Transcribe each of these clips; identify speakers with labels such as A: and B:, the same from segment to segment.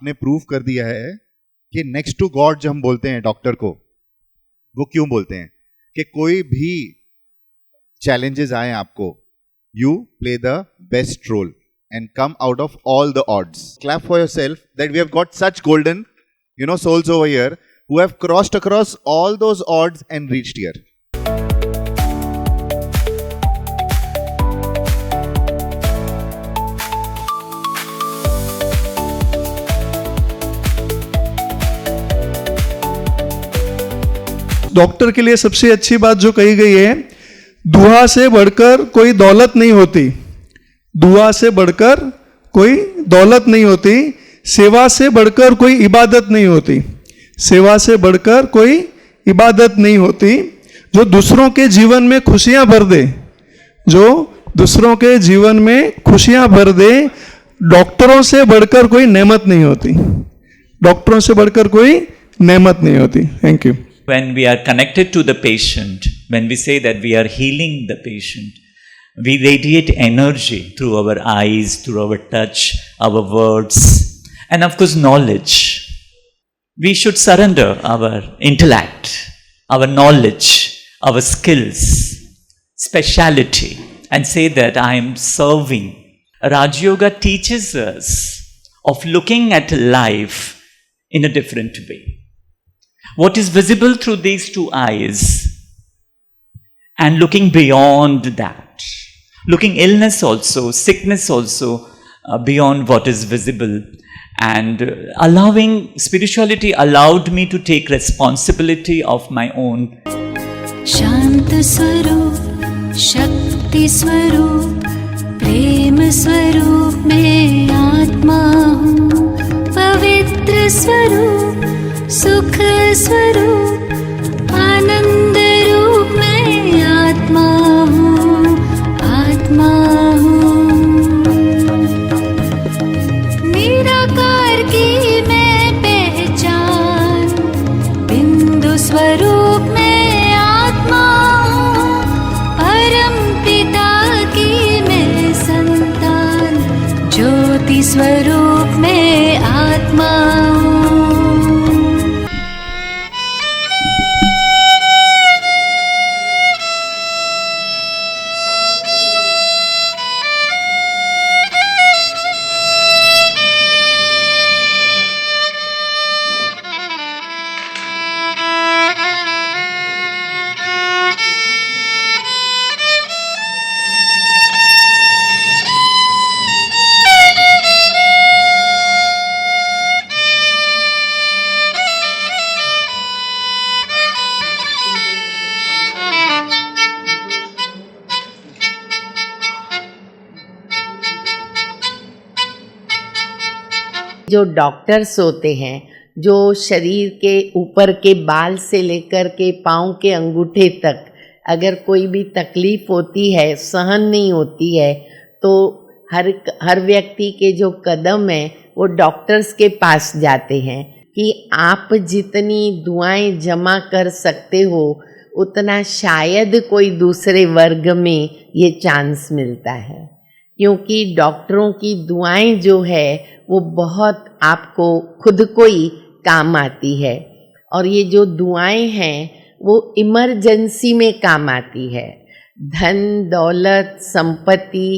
A: आपने प्रूव कर दिया है कि नेक्स्ट टू गॉड जो हम बोलते हैं डॉक्टर को, वो क्यों बोलते हैं कि कोई भी चैलेंजेस आए आपको, you play the best role and come out of all the odds. Clap for yourself that we have got such golden, souls over here who have crossed across all those odds and reached here.
B: Doctor के लिए सबसे अच्छी बात जो कही गई है, दुआ से बढ़कर कोई दौलत नहीं होती, दुआ से बढ़कर कोई दौलत नहीं होती, सेवा से बढ़कर कोई इबादत नहीं होती, सेवा से बढ़कर कोई इबादत नहीं होती। जो दूसरों के जीवन में खुशियां भर दे, जो दूसरों के जीवन में खुशियां भर दे, डॉक्टरों से बढ़कर कोई नेमत नहीं होती, डॉक्टरों से बढ़कर कोई नेमत नहीं होती। Thank you.
C: When we are connected to the patient, when we say that we are healing the patient, we radiate energy through our eyes, through our touch, our words, and of course knowledge. We should surrender our intellect, our knowledge, our skills, speciality, and say that I am serving. Raj Yoga teaches us of looking at life in a different way. What is visible through these two eyes, and looking beyond that, looking illness also, sickness also, beyond what is visible, and allowing spirituality allowed me to take responsibility of my own.
D: शांत स्वरूप, शक्ति स्वरूप, प्रेम स्वरूप में आत्मा हूँ, पवित्र स्वरूप, सुख स्वरूप, आनंद रूप में आत्मा हूँ, आत्मा हूँ। निराकार की मैं पहचान, बिंदु स्वरूप में आत्मा हूँ, परम पिता की मैं संतान, ज्योति स्वरूप में आत्मा हूँ।
E: जो डॉक्टर्स होते हैं, जो शरीर के ऊपर के बाल से लेकर के पाँव के अंगूठे तक अगर कोई भी तकलीफ होती है, सहन नहीं होती है, तो हर व्यक्ति के जो कदम हैं वो डॉक्टर्स के पास जाते हैं कि आप जितनी दुआएं जमा कर सकते हो उतना शायद कोई दूसरे वर्ग में ये चांस मिलता है, क्योंकि डॉक्टरों की दुआएं जो है वो बहुत आपको खुद को ही काम आती है। और ये जो दुआएं हैं वो इमरजेंसी में काम आती है। धन दौलत संपत्ति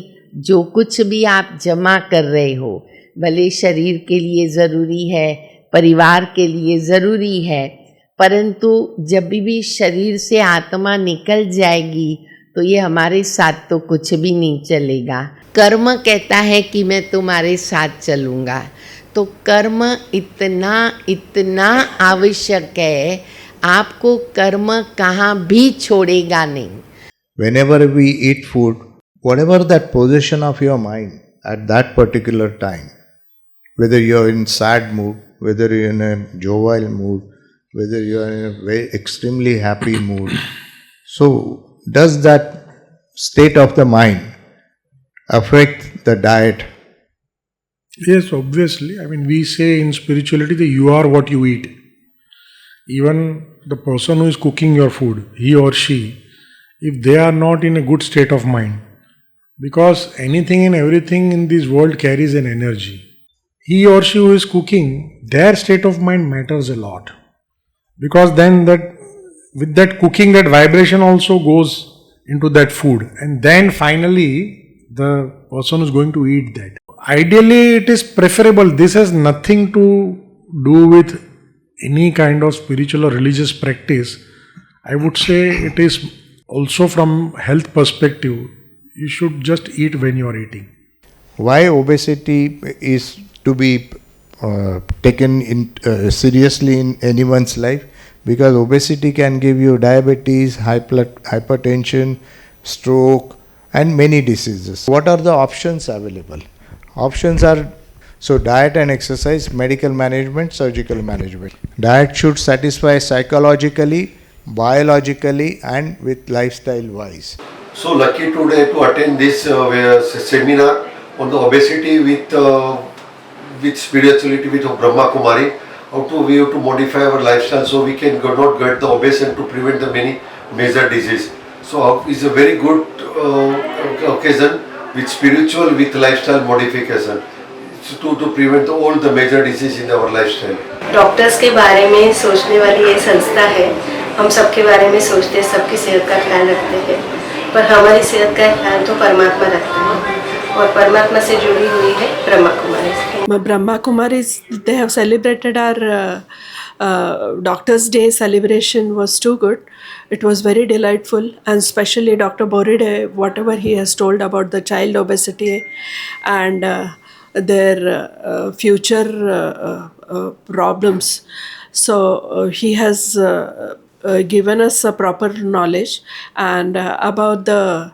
E: जो कुछ भी आप जमा कर रहे हो, भले शरीर के लिए ज़रूरी है, परिवार के लिए ज़रूरी है, परंतु जब भी शरीर से आत्मा निकल जाएगी तो ये हमारे साथ तो कुछ भी नहीं चलेगा। कर्म कहता है कि मैं तुम्हारे साथ चलूँगा, तो कर्म इतना इतना आवश्यक है, आपको कर्म कहाँ भी छोड़ेगा नहीं।
F: Whenever we eat food, whatever that position of your mind at that particular time, whether you're in sad mood, whether you're in a jovial mood, whether you're in a very extremely happy mood, so does that state of the mind affect the diet?
G: Yes, obviously. I mean, we say in spirituality that you are what you eat. Even the person who is cooking your food, he or she, if they are not in a good state of mind, because anything and everything in this world carries an energy. he or she who is cooking, their state of mind matters a lot, because then that with that cooking, that vibration also goes into that food, and then finally the person is going to eat that. Ideally, it is preferable. This has nothing to do with any kind of spiritual or religious practice. I would say it is also from health perspective. You should just eat when you are eating.
F: Why obesity is to be taken seriously in anyone's life? Because obesity can give you diabetes, hypertension, stroke, and many diseases. What are the options available? Options are diet and exercise, medical management, surgical management. Diet should satisfy psychologically, biologically, and with lifestyle wise.
H: So lucky today to attend this seminar on the obesity with spirituality with Brahma Kumari. How to we have to modify our lifestyle so we can not get the obese and to prevent the many major disease. So it's a very good occasion with spiritual with lifestyle modification to prevent all the major disease in our lifestyle.
I: Doctors के बारे में सोचने वाली ये संस्था है. हम सबके बारे में सोचते हैं, सबकी सेहत का ख्याल रखते हैं, पर हमारी सेहत का ख्याल तो परमात्मा रखता है और परमात्मा से जुड़ी हुई है Brahma Kumari.
J: Brahma Kumaris, they have celebrated our Doctor's Day celebration was too good. It was very delightful, and especially Dr. Boride, whatever he has told about the child obesity and their future problems. So he has given us a proper knowledge, and about the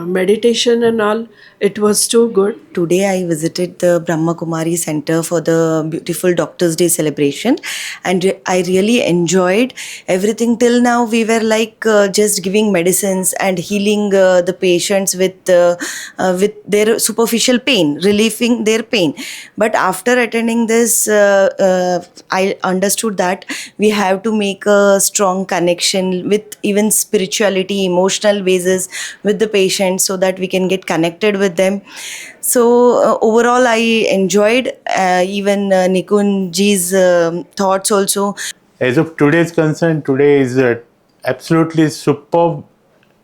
J: meditation and all, it was too good.
K: Today I visited the Brahma Kumari Center for the beautiful Doctor's Day celebration, and I really enjoyed everything. Till now we were like just giving medicines and healing the patients with their superficial pain, relieving their pain. But after attending this, I understood that we have to make a strong connection with even spirituality, emotional basis with the patient, so that we can get connected with them. So overall I enjoyed even Nikunji's thoughts also.
L: As of today's concern, today is absolutely superb,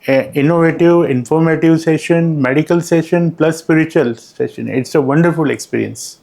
L: innovative, informative session, medical session plus spiritual session. It's a wonderful experience.